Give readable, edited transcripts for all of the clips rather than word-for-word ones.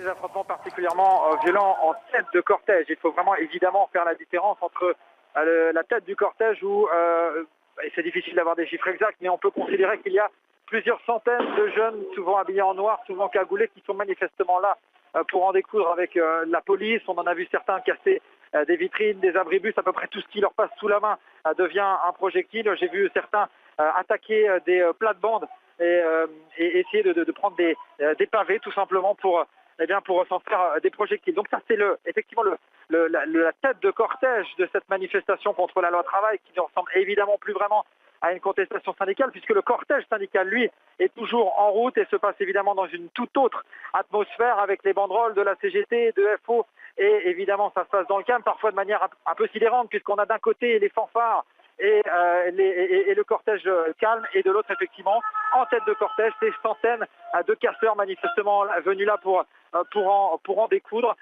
Des affrontements particulièrement violents en tête de cortège. Il faut vraiment évidemment faire la différence entre la tête du cortège où, et c'est difficile d'avoir des chiffres exacts, mais on peut considérer qu'il y a plusieurs centaines de jeunes, souvent habillés en noir, souvent cagoulés, qui sont manifestement là pour en découdre avec la police. On en a vu certains casser des vitrines, des abribus, à peu près tout ce qui leur passe sous la main devient un projectile. J'ai vu certains attaquer des plates-bandes et essayer de prendre des pavés tout simplement pour s'en faire des projectiles. Donc ça c'est effectivement la tête de cortège de cette manifestation contre la loi travail qui ne ressemble évidemment plus vraiment à une contestation syndicale puisque le cortège syndical lui est toujours en route et se passe évidemment dans une toute autre atmosphère avec les banderoles de la CGT, de FO et évidemment ça se passe dans le calme, parfois de manière un peu sidérante puisqu'on a d'un côté les fanfares et le cortège calme et de l'autre effectivement en tête de cortège ces centaines de casseurs manifestement venus là pour en découdre.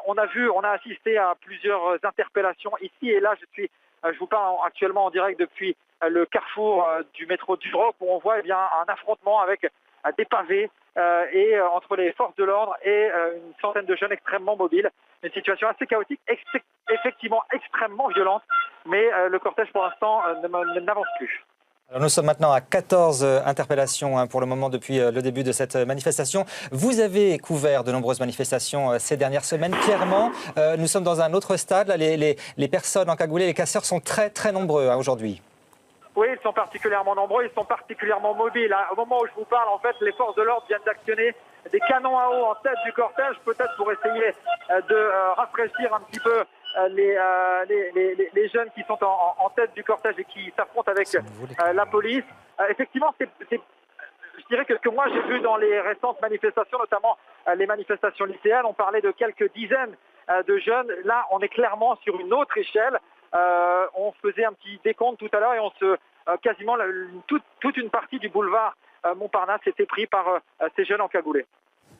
On a assisté à plusieurs interpellations ici et là. Je vous parle actuellement en direct depuis le carrefour du métro Duroc où on voit un affrontement avec des pavés entre les forces de l'ordre et une centaine de jeunes extrêmement mobiles. Une situation assez chaotique, effectivement extrêmement violente, mais le cortège pour l'instant n'avance plus. Alors nous sommes maintenant à 14 interpellations pour le moment depuis le début de cette manifestation. Vous avez couvert de nombreuses manifestations ces dernières semaines. Clairement, nous sommes dans un autre stade. Là, les personnes encagoulées, les casseurs sont très très nombreux aujourd'hui. Oui, ils sont particulièrement nombreux, ils sont particulièrement mobiles. Au moment où je vous parle, en fait, les forces de l'ordre viennent d'actionner des canons à eau en tête du cortège, peut-être pour essayer de rafraîchir un petit peu les jeunes qui sont en tête du cortège et qui s'affrontent avec la police. Effectivement, je dirais que ce que moi j'ai vu dans les récentes manifestations, notamment les manifestations lycéennes, on parlait de quelques dizaines de jeunes. Là, on est clairement sur une autre échelle. On faisait un petit décompte tout à l'heure et quasiment toute une partie du boulevard Montparnasse était pris par ces jeunes encagoulés.